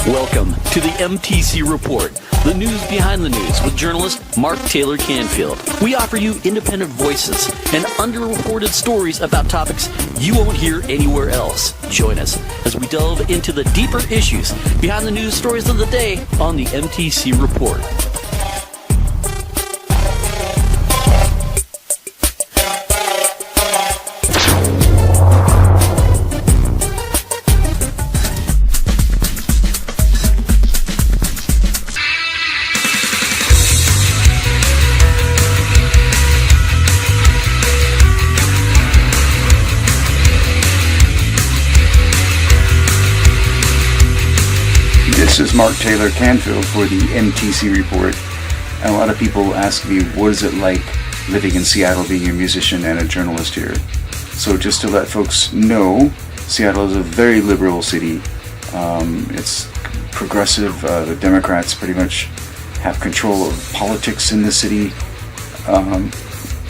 Welcome to the MTC Report, the news behind the news with journalist Mark Taylor-Canfield. We offer you independent voices and underreported stories about topics you won't hear anywhere else. Join us as we delve into the deeper issues behind the news stories of the day on the MTC Report. This is Mark Taylor-Canfield for the MTC Report. And a lot of people ask me, what is it like living in Seattle, being a musician and a journalist here? So just to let folks know, Seattle is a very liberal city. It's progressive. The Democrats pretty much have control of politics in the city.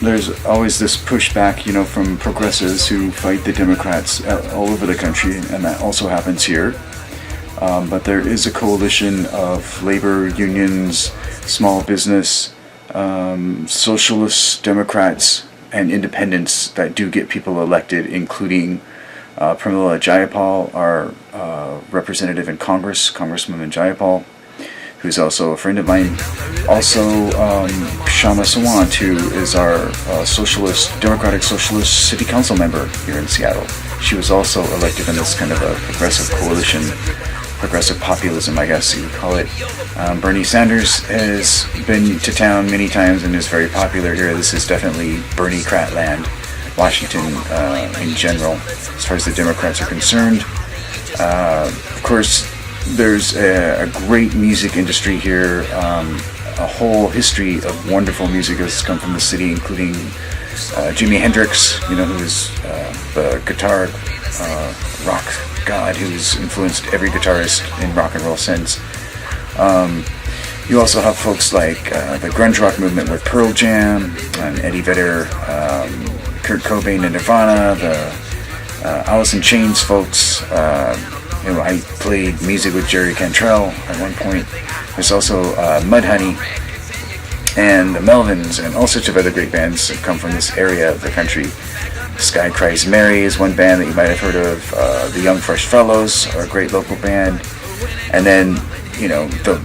There's always this pushback, from progressives who fight the Democrats all over the country, and that also happens here. But there is a coalition of labor unions, small business, socialists, Democrats, and independents that do get people elected, including Pramila Jayapal, our representative in Congress, Congressman Jayapal, who's also a friend of mine. Also, Shama Sawant, who is our Democratic Socialist City Council member here in Seattle. She was also elected in this kind of a progressive coalition. Progressive populism, I guess you would call it. Bernie Sanders has been to town many times and is very popular here. This is definitely Bernie-crat land, Washington in general, as far as the Democrats are concerned. Of course, there's a great music industry here. A whole history of wonderful music has come from the city, including Jimi Hendrix, who's the guitar rock god who's influenced every guitarist in rock and roll since. You also have folks like the grunge rock movement with Pearl Jam and Eddie Vedder, Kurt Cobain and Nirvana, the Alice in Chains folks. I played music with Jerry Cantrell at one point. There's also Mudhoney and the Melvins and all sorts of other great bands that come from this area of the country. Sky Cries Mary is one band that you might have heard of. The Young Fresh Fellows are a great local band. And then, the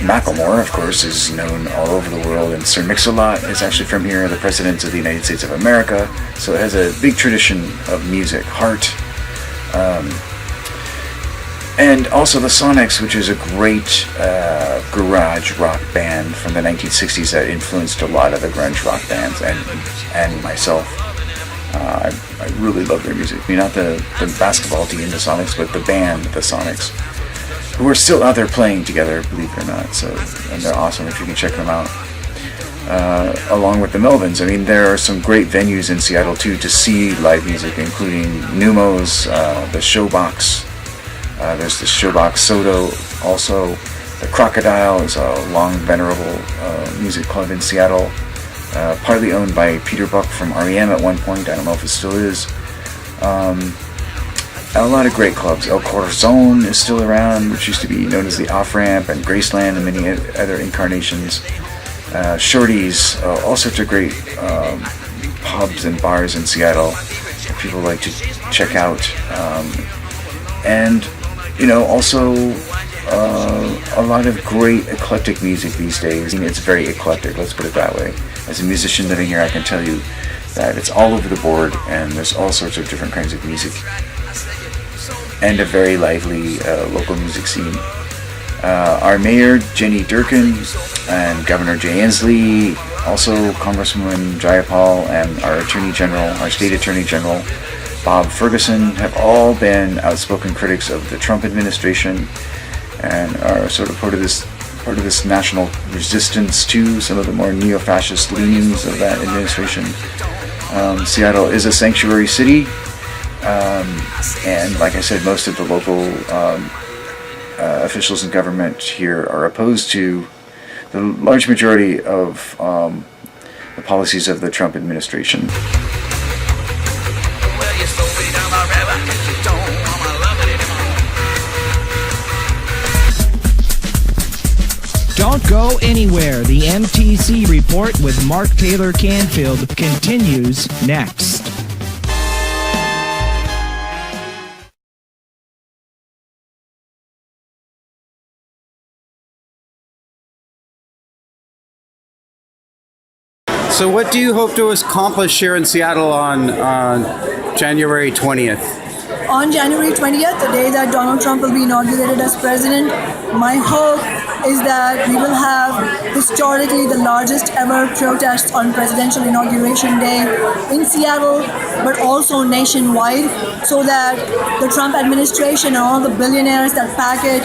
Macklemore, of course, is known all over the world. And Sir Mix-a-Lot is actually from here, the President of the United States of America. So it has a big tradition of music, heart. And also the Sonics, which is a great garage rock band from the 1960s that influenced a lot of the grunge rock bands and myself. I really love their music. Not the basketball team, the Sonics, but the band, the Sonics, who are still out there playing together, believe it or not. And they're awesome if you can check them out. Along with the Melvins. There are some great venues in Seattle, too, to see live music, including Numos, the Showbox. There's the Showbox Soto. Also, the Crocodile is a long, venerable music club in Seattle. Partly owned by Peter Buck from REM at one point. I don't know if it still is. A lot of great clubs. El Corazon is still around, which used to be known as the Off-Ramp, and Graceland and many other incarnations. Shorty's, all sorts of great pubs and bars in Seattle that people like to check out. And, also a lot of great eclectic music these days. It's very eclectic, let's put it that way. As a musician living here, I can tell you that it's all over the board, and there's all sorts of different kinds of music, and a very lively local music scene. Our mayor, Jenny Durkin, and Governor Jay Inslee, also Congressman Jayapal, and our state attorney general, Bob Ferguson, have all been outspoken critics of the Trump administration and are sort of part of this national resistance to some of the more neo-fascist leanings of that administration. Seattle is a sanctuary city, and like I said, most of the local officials in government here are opposed to the large majority of the policies of the Trump administration. go anywhere. The MTC Report with Mark Taylor-Canfield continues next. So what do you hope to accomplish here in Seattle on January 20th? On January 20th, the day that Donald Trump will be inaugurated as president, my hope is that we will have historically the largest ever protests on presidential inauguration day in Seattle, but also nationwide, so that the Trump administration and all the billionaires that pack it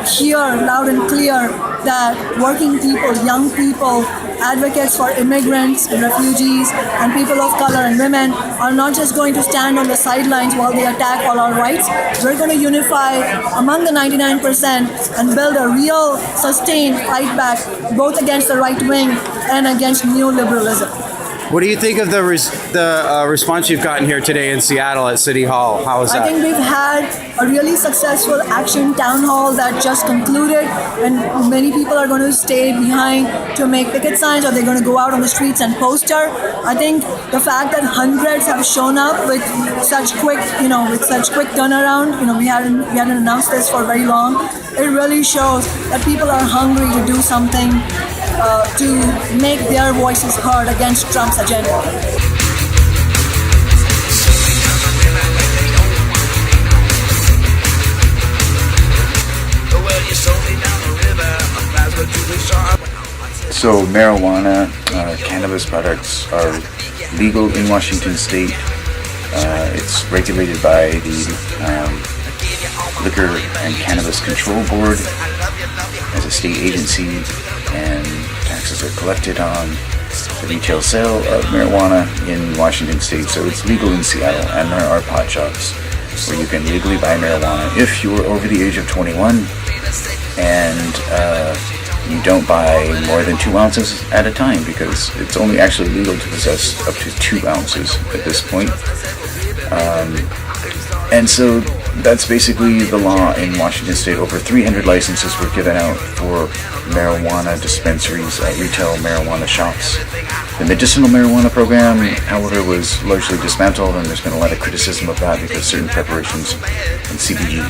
hear loud and clear that working people, young people, advocates for immigrants and refugees and people of color and women are not just going to stand on the sidelines while they attack all our rights. We're going to unify among the 99% and build a real, sustained fight back both against the right wing and against neoliberalism. What do you think of the response you've gotten here today in Seattle at City Hall? How is that? I think we've had a really successful action town hall that just concluded, and many people are going to stay behind to make picket signs, or they're going to go out on the streets and poster. I think the fact that hundreds have shown up with such quick turnaround, we hadn't announced this for very long. It really shows that people are hungry to do something to make their voices heard against Trump's agenda. So marijuana, cannabis products are legal in Washington State. It's regulated by the Liquor and Cannabis Control Board as a state agency, and taxes are collected on the retail sale of marijuana in Washington State. So it's legal in Seattle, and there are pot shops where you can legally buy marijuana if you're over the age of 21 and you don't buy more than 2 ounces at a time, because it's only actually legal to possess up to 2 ounces at this point. And so that's basically the law in Washington State. Over 300 licenses were given out for marijuana dispensaries, retail marijuana shops. The medicinal marijuana program, however, was largely dismantled, and there's been a lot of criticism of that because certain preparations and CBD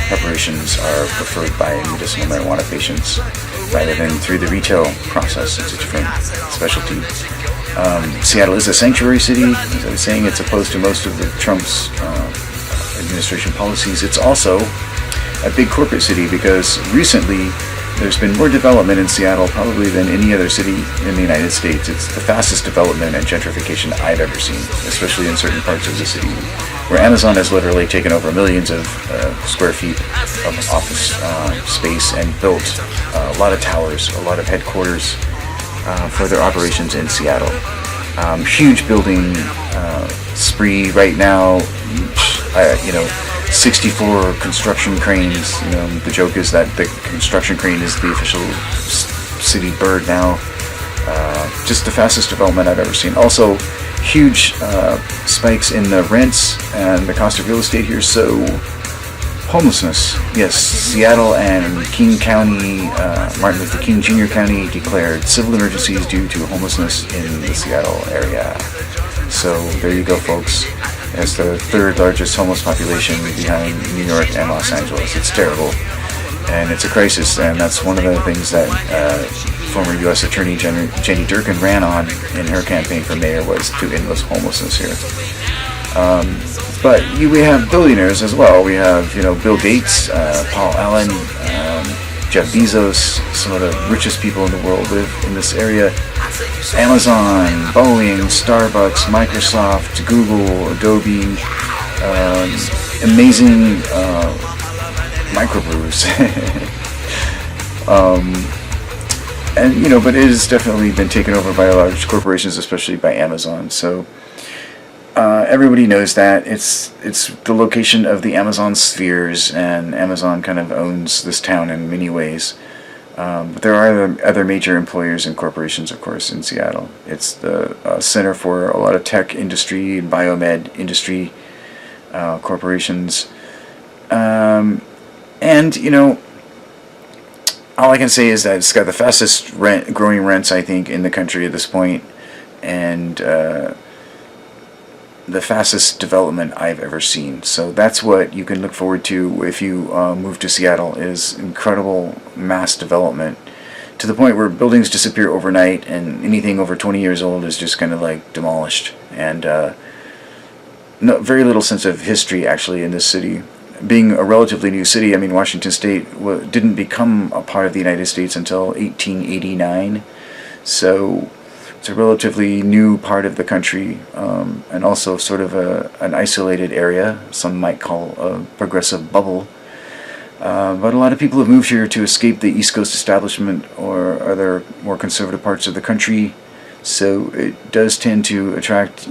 preparations are preferred by medicinal marijuana patients rather than through the retail process. It's a different specialty. Seattle is a sanctuary city. As I was saying, it's opposed to most of the Trump's administration policies. It's also a big corporate city because recently there's been more development in Seattle probably than any other city in the United States. It's the fastest development and gentrification I've ever seen, especially in certain parts of the city, where Amazon has literally taken over millions of square feet of office space and built a lot of towers, a lot of headquarters for their operations in Seattle. Huge building spree right now. 64 construction cranes. The joke is that the construction crane is the official city bird now. Just the fastest development I've ever seen. Also, huge spikes in the rents and the cost of real estate here. So, homelessness. Yes, Seattle and King County, Martin Luther King Jr. County declared civil emergencies due to homelessness in the Seattle area. So there you go, folks. As the third largest homeless population behind New York and Los Angeles. It's terrible, and it's a crisis, and that's one of the things that former U.S. Attorney Jenny Durkan ran on in her campaign for mayor, was to end homelessness here. But we have billionaires as well. We have, Bill Gates, Paul Allen, Jeff Bezos. Some of the richest people in the world live in this area. Amazon, Boeing, Starbucks, Microsoft, Google, Adobe, amazing microbrews. But it has definitely been taken over by large corporations, especially by Amazon. So everybody knows that it's the location of the Amazon spheres, and Amazon kind of owns this town in many ways. But there are other major employers and corporations, of course, in Seattle. It's the center for a lot of tech industry and biomed industry corporations. all I can say is that it's got the fastest growing rents, I think, in the country at this point, and the fastest development I've ever seen. So that's what you can look forward to if you move to Seattle, is incredible mass development, to the point where buildings disappear overnight, and anything over 20 years old is just kind of like demolished. And very little sense of history, actually, in this city. Being a relatively new city, I mean, Washington State didn't become a part of the United States until 1889, so it's a relatively new part of the country, and also sort of an isolated area, some might call a progressive bubble. But a lot of people have moved here to escape the East Coast establishment or other more conservative parts of the country. So it does tend to attract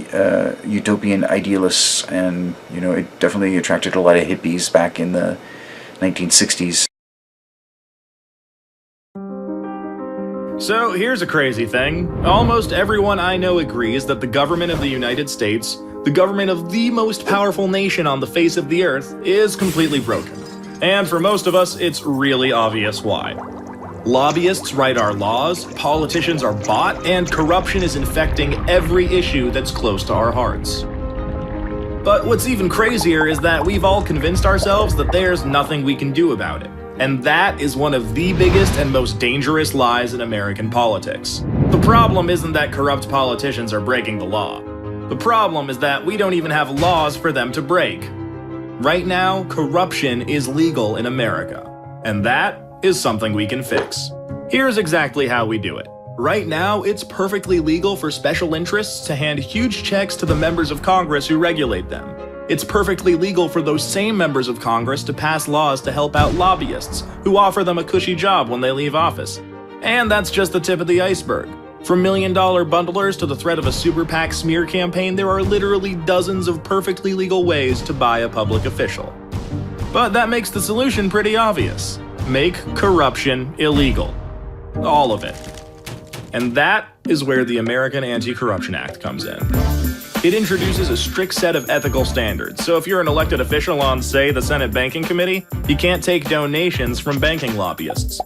utopian idealists, and it definitely attracted a lot of hippies back in the 1960s. So here's a crazy thing. Almost everyone I know agrees that the government of the United States, the government of the most powerful nation on the face of the earth, is completely broken. And for most of us, it's really obvious why. Lobbyists write our laws, politicians are bought, and corruption is infecting every issue that's close to our hearts. But what's even crazier is that we've all convinced ourselves that there's nothing we can do about it. And that is one of the biggest and most dangerous lies in American politics. The problem isn't that corrupt politicians are breaking the law. The problem is that we don't even have laws for them to break. Right now, corruption is legal in America, and that is something we can fix. Here's exactly how we do it. Right now, it's perfectly legal for special interests to hand huge checks to the members of Congress who regulate them. It's perfectly legal for those same members of Congress to pass laws to help out lobbyists who offer them a cushy job when they leave office. And that's just the tip of the iceberg. From million-dollar bundlers to the threat of a super PAC smear campaign, there are literally dozens of perfectly legal ways to buy a public official. But that makes the solution pretty obvious. Make corruption illegal. All of it. And that is where the American Anti-Corruption Act comes in. It introduces a strict set of ethical standards, so if you're an elected official on, say, the Senate Banking Committee, you can't take donations from banking lobbyists.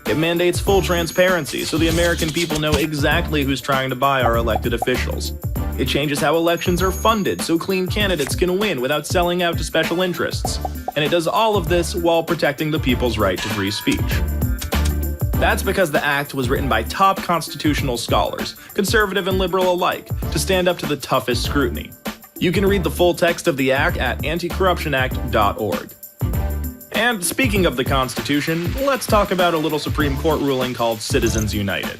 It mandates full transparency, so the American people know exactly who's trying to buy our elected officials. It changes how elections are funded, so clean candidates can win without selling out to special interests. And it does all of this while protecting the people's right to free speech. That's because the act was written by top constitutional scholars, conservative and liberal alike, to stand up to the toughest scrutiny. You can read the full text of the act at anticorruptionact.org. And speaking of the Constitution, let's talk about a little Supreme Court ruling called Citizens United.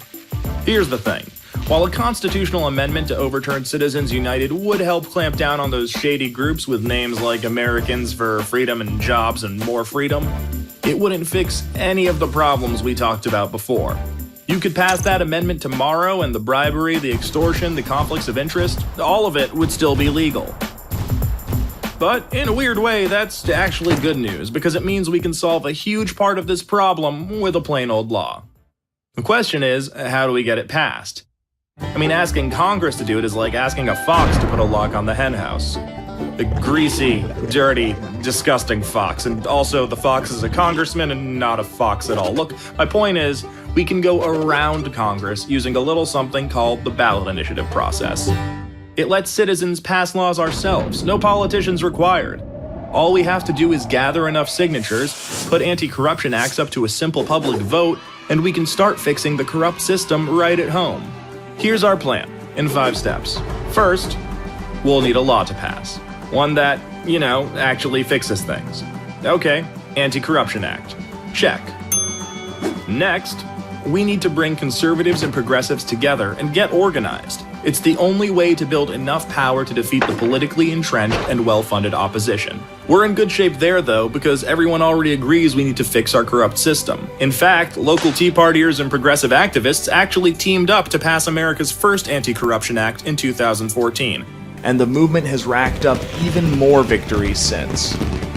Here's the thing. While a constitutional amendment to overturn Citizens United would help clamp down on those shady groups with names like Americans for Freedom and Jobs and More Freedom, it wouldn't fix any of the problems we talked about before. You could pass that amendment tomorrow and the bribery, the extortion, the conflicts of interest, all of it would still be legal. But in a weird way, that's actually good news, because it means we can solve a huge part of this problem with a plain old law. The question is, how do we get it passed? I mean, asking Congress to do it is like asking a fox to put a lock on the hen house. The greasy, dirty, disgusting fox. And also, the fox is a congressman and not a fox at all. Look, my point is, we can go around Congress using a little something called the ballot initiative process. It lets citizens pass laws ourselves, no politicians required. All we have to do is gather enough signatures, put anti-corruption acts up to a simple public vote, and we can start fixing the corrupt system right at home. Here's our plan, in 5 steps. First, we'll need a law to pass. One that, actually fixes things. Okay, Anti-Corruption Act. Check. Next, we need to bring conservatives and progressives together and get organized. It's the only way to build enough power to defeat the politically entrenched and well-funded opposition. We're in good shape there, though, because everyone already agrees we need to fix our corrupt system. In fact, local Tea Partiers and progressive activists actually teamed up to pass America's first Anti-Corruption Act in 2014. And the movement has racked up even more victories since.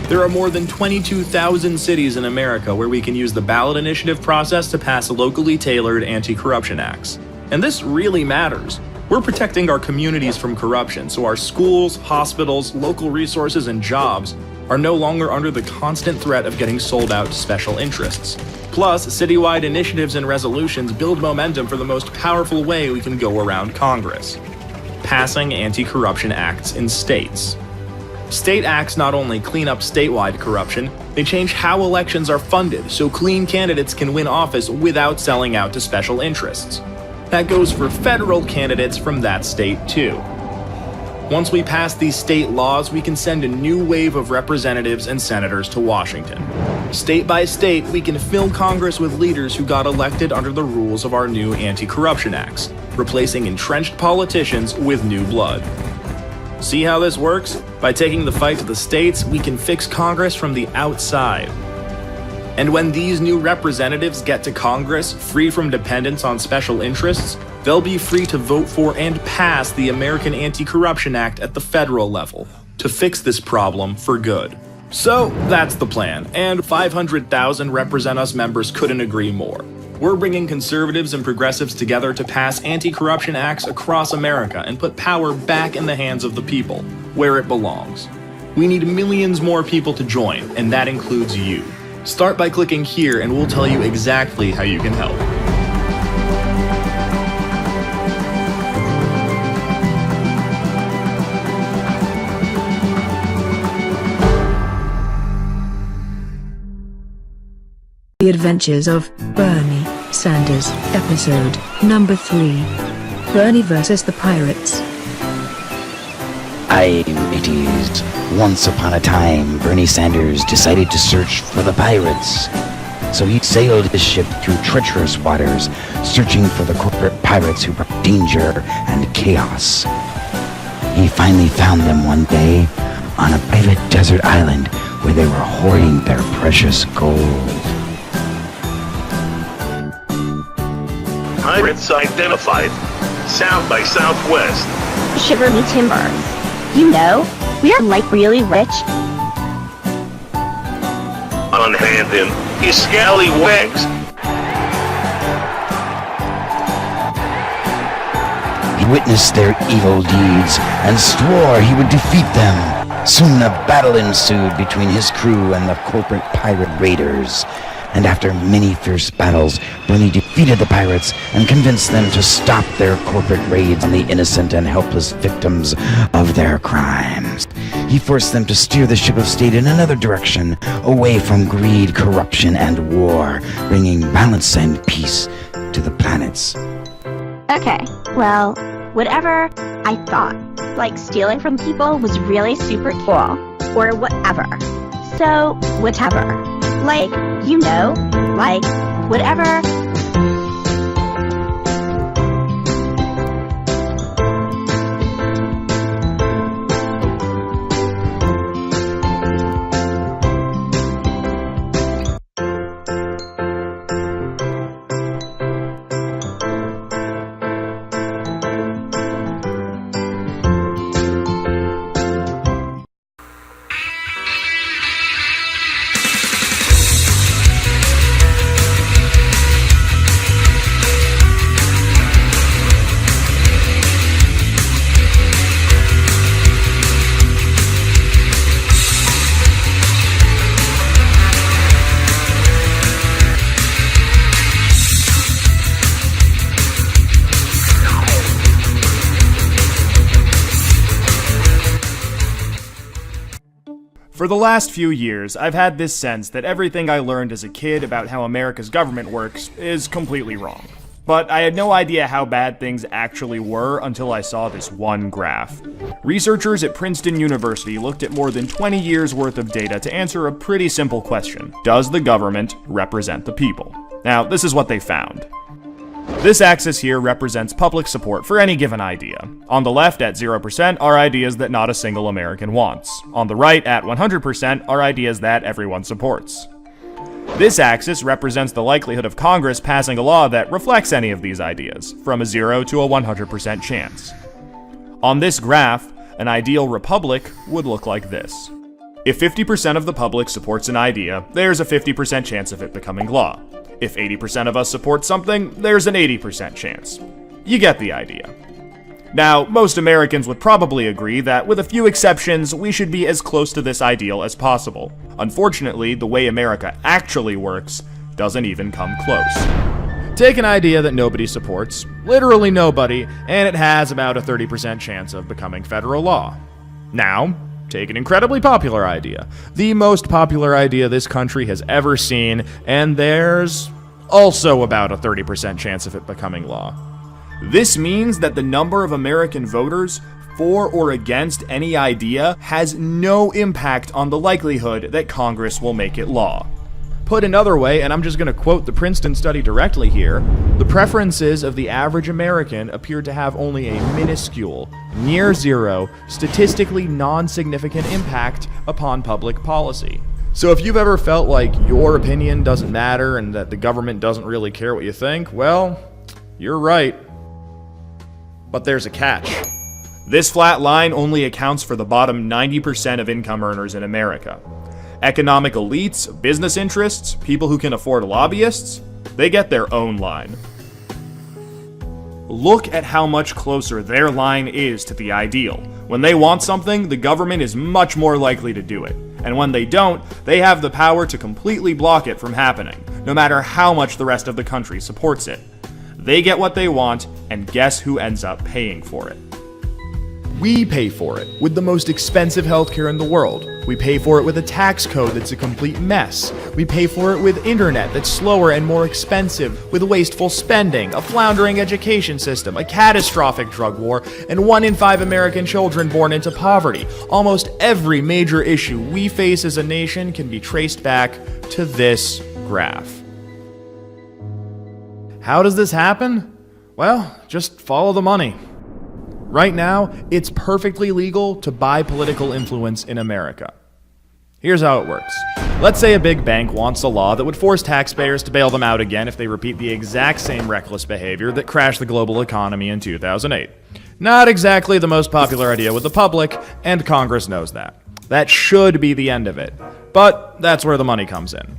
There are more than 22,000 cities in America where we can use the ballot initiative process to pass locally tailored anti-corruption acts. And this really matters. We're protecting our communities from corruption, so our schools, hospitals, local resources, and jobs are no longer under the constant threat of getting sold out to special interests. Plus, citywide initiatives and resolutions build momentum for the most powerful way we can go around Congress: passing anti-corruption acts in states. State acts not only clean up statewide corruption, they change how elections are funded so clean candidates can win office without selling out to special interests. That goes for federal candidates from that state too. Once we pass these state laws, we can send a new wave of representatives and senators to Washington. State by state, we can fill Congress with leaders who got elected under the rules of our new anti-corruption acts, replacing entrenched politicians with new blood. See how this works? By taking the fight to the states, we can fix Congress from the outside. And when these new representatives get to Congress, free from dependence on special interests, they'll be free to vote for and pass the American Anti-Corruption Act at the federal level to fix this problem for good. So that's the plan, and 500,000 Represent Us members couldn't agree more. We're bringing conservatives and progressives together to pass anti-corruption acts across America and put power back in the hands of the people, where it belongs. We need millions more people to join, and that includes you. Start by clicking here and we'll tell you exactly how you can help. The Adventures of Bernie Sanders, episode number 3. Bernie versus the Pirates. Aye, mateys. Once upon a time, Bernie Sanders decided to search for the pirates. So he sailed his ship through treacherous waters, searching for the corporate pirates who brought danger and chaos. He finally found them one day on a private desert island where they were hoarding their precious gold. Pirates identified. South by Southwest. Shiver me timbers. You know, we're like really rich. Unhand him, you scallywags. He witnessed their evil deeds and swore he would defeat them. Soon a battle ensued between his crew and the corporate pirate raiders. And after many fierce battles, Bernie defeated the pirates and convinced them to stop their corporate raids on the innocent and helpless victims of their crimes. He forced them to steer the ship of state in another direction, away from greed, corruption, and war, bringing balance and peace to the planets. Okay, well, whatever I thought, like stealing from people was really super cool, or whatever. So, whatever. Like, you know, like, whatever. For the last few years, I've had this sense that everything I learned as a kid about how America's government works is completely wrong. But I had no idea how bad things actually were until I saw this one graph. Researchers at Princeton University looked at more than 20 years worth of data to answer a pretty simple question. Does the government represent the people? Now, this is what they found. This axis here represents public support for any given idea. On the left, at 0%, are ideas that not a single American wants. On the right, at 100%, are ideas that everyone supports. This axis represents the likelihood of Congress passing a law that reflects any of these ideas, from a 0 to a 100% chance. On this graph, an ideal republic would look like this. If 50% of the public supports an idea, there's a 50% chance of it becoming law. If 80% of us support something, there's an 80% chance. You get the idea. Now, most Americans would probably agree that, with a few exceptions, we should be as close to this ideal as possible. Unfortunately, the way America actually works doesn't even come close. Take an idea that nobody supports, literally nobody, and it has about a 30% chance of becoming federal law. Now, take an incredibly popular idea, the most popular idea this country has ever seen, and there's also about a 30% chance of it becoming law. This means that the number of American voters for or against any idea has no impact on the likelihood that Congress will make it law. Put another way, and I'm just going to quote the Princeton study directly here, the preferences of the average American appear to have only a minuscule, near zero, statistically non-significant impact upon public policy. So if you've ever felt like your opinion doesn't matter and that the government doesn't really care what you think, well, you're right. But there's a catch. This flat line only accounts for the bottom 90% of income earners in America. Economic elites, business interests, people who can afford lobbyists, they get their own line. Look at how much closer their line is to the ideal. When they want something, the government is much more likely to do it. And when they don't, they have the power to completely block it from happening, no matter how much the rest of the country supports it. They get what they want, and guess who ends up paying for it? We pay for it with the most expensive healthcare in the world. We pay for it with a tax code that's a complete mess. We pay for it with internet that's slower and more expensive, with wasteful spending, a floundering education system, a catastrophic drug war, and 1 in 5 American children born into poverty. Almost every major issue we face as a nation can be traced back to this graph. How does this happen? Well, just follow the money. Right now, it's perfectly legal to buy political influence in America. Here's how it works. Let's say a big bank wants a law that would force taxpayers to bail them out again if they repeat the exact same reckless behavior that crashed the global economy in 2008. Not exactly the most popular idea with the public, and Congress knows that. That should be the end of it. But that's where the money comes in.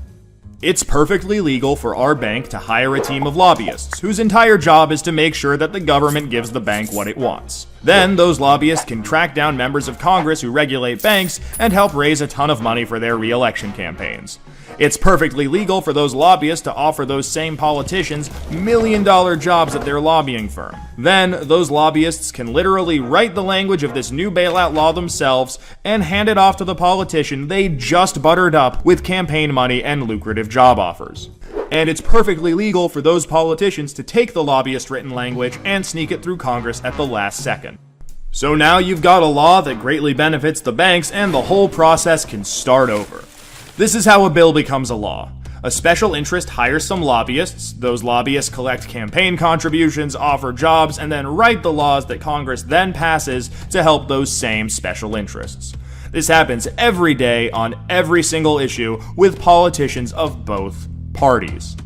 It's perfectly legal for our bank to hire a team of lobbyists whose entire job is to make sure that the government gives the bank what it wants. Then those lobbyists can track down members of Congress who regulate banks and help raise a ton of money for their re-election campaigns. It's perfectly legal for those lobbyists to offer those same politicians million-dollar jobs at their lobbying firm. Then, those lobbyists can literally write the language of this new bailout law themselves and hand it off to the politician they just buttered up with campaign money and lucrative job offers. And it's perfectly legal for those politicians to take the lobbyist-written language and sneak it through Congress at the last second. So now you've got a law that greatly benefits the banks, and the whole process can start over. This is how a bill becomes a law. A special interest hires some lobbyists, those lobbyists collect campaign contributions, offer jobs, and then write the laws that Congress then passes to help those same special interests. This happens every day on every single issue with politicians of both parties.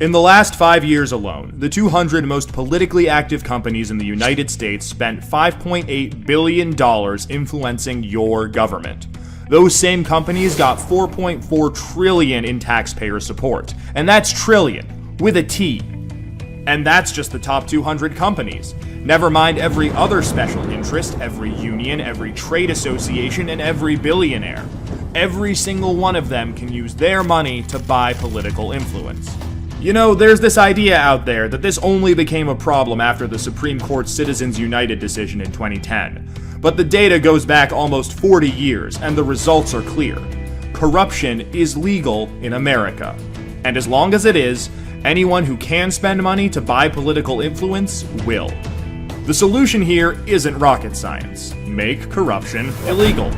In the last 5 years alone, the 200 most politically active companies in the United States spent $5.8 billion influencing your government. Those same companies got $4.4 trillion in taxpayer support. And that's trillion, with a T. And that's just the top 200 companies. Never mind every other special interest, every union, every trade association, and every billionaire. Every single one of them can use their money to buy political influence. You know, there's this idea out there that this only became a problem after the Supreme Court's Citizens United decision in 2010. But the data goes back almost 40 years, and the results are clear. Corruption is legal in America. And as long as it is, anyone who can spend money to buy political influence will. The solution here isn't rocket science. Make corruption illegal.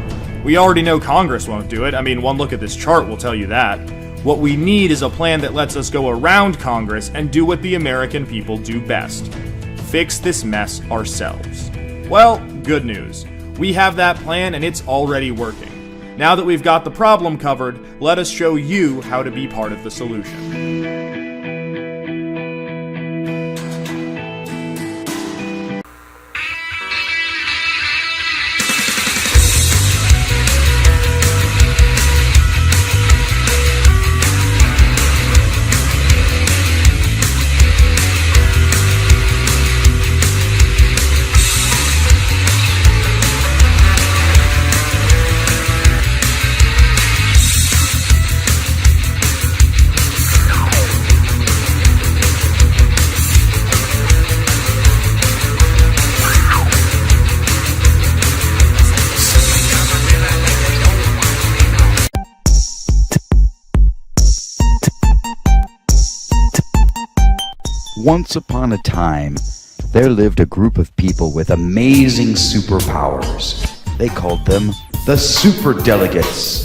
We already know Congress won't do it. I mean, one look at this chart will tell you that. What we need is a plan that lets us go around Congress and do what the American people do best. Fix this mess ourselves. Well, good news. We have that plan and it's already working. Now that we've got the problem covered, let us show you how to be part of the solution. Once upon a time, there lived a group of people with amazing superpowers. They called them the Super Delegates.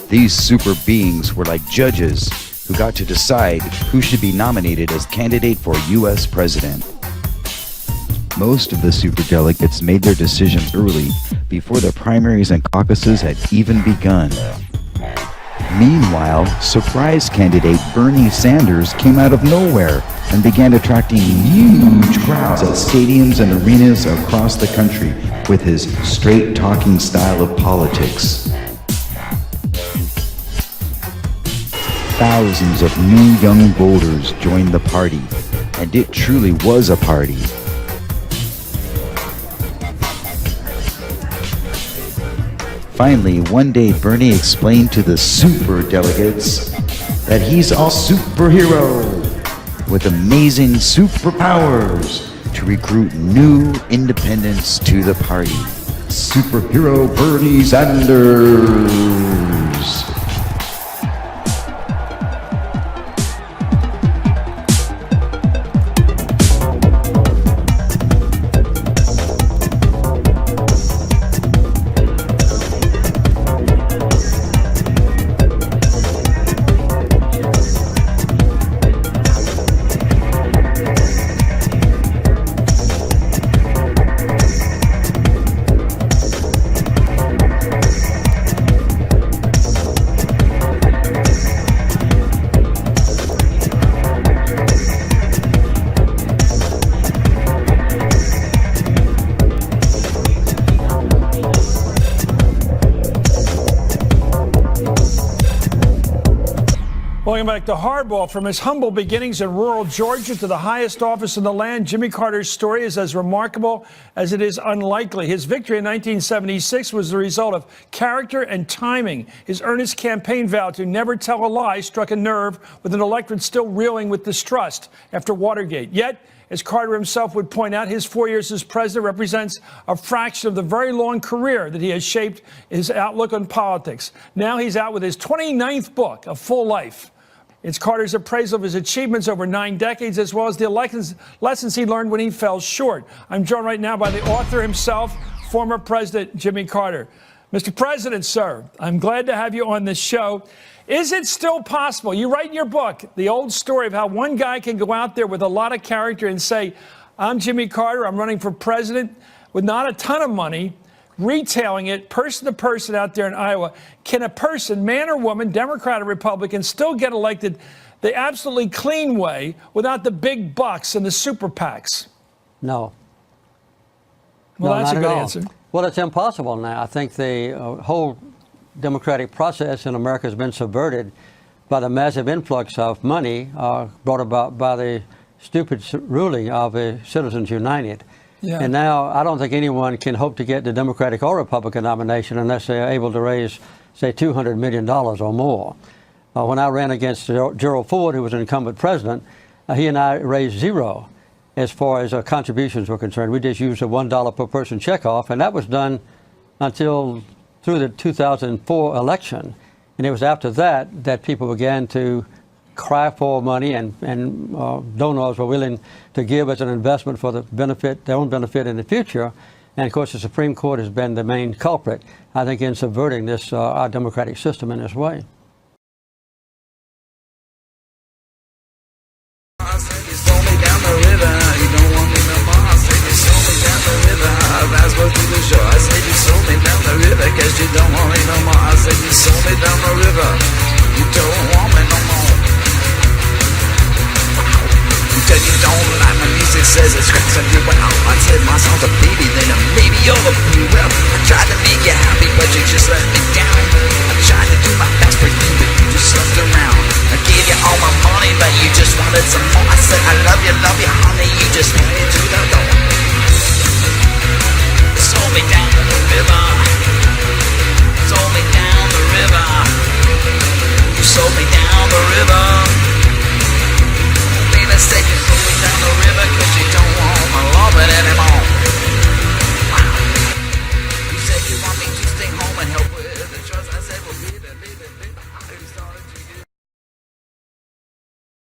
These super beings were like judges who got to decide who should be nominated as candidate for U.S. president. Most of the superdelegates made their decisions early, before the primaries and caucuses had even begun. Meanwhile, surprise candidate Bernie Sanders came out of nowhere and began attracting huge crowds at stadiums and arenas across the country with his straight-talking style of politics. Thousands of new young voters joined the party, and it truly was a party. Finally, one day Bernie explained to the super delegates that he's a superhero with amazing superpowers to recruit new independents to the party. Superhero Bernie Sanders. Welcome back to Hardball. From his humble beginnings in rural Georgia to the highest office in the land, Jimmy Carter's story is as remarkable as it is unlikely. His victory in 1976 was the result of character and timing. His earnest campaign vow to never tell a lie struck a nerve with an electorate still reeling with distrust after Watergate. Yet, as Carter himself would point out, his 4 years as president represents a fraction of the very long career that he has shaped his outlook on politics. Now he's out with his 29th book, A Full Life. It's Carter's appraisal of his achievements over 9 decades, as well as the lessons he learned when he fell short. I'm joined right now by the author himself, former President Jimmy Carter. Mr. President, sir, I'm glad to have you on this show. Is it still possible? You write in your book the old story of how one guy can go out there with a lot of character and say, I'm Jimmy Carter, I'm running for president, with not a ton of money, retailing it person to person out there in Iowa. Can a person, man or woman, Democrat or Republican, still get elected the absolutely clean way without the big bucks and the super PACs? No. Well, no, that's a good all. answer. Well, it's impossible now. I think the whole democratic process in America has been subverted by the massive influx of money brought about by the stupid ruling of Citizens United. Yeah. And now I don't think anyone can hope to get the Democratic or Republican nomination unless they're able to raise, say, $200 million or more. When I ran against Gerald Ford, who was an incumbent president, he and I raised zero as far as contributions were concerned. We just used a $1 per person checkoff, and that was done until through the 2004 election. And it was after that that people began to cry for money, and donors were willing to give as an investment for the benefit, their own benefit in the future. And of course, the Supreme Court has been the main culprit, I think, in subverting this our democratic system in this way. Said you don't like my music, says it's cracks on you. Well, I said my songs are baby, then maybe you're the blue. Well, I tried to make you happy, but you're just like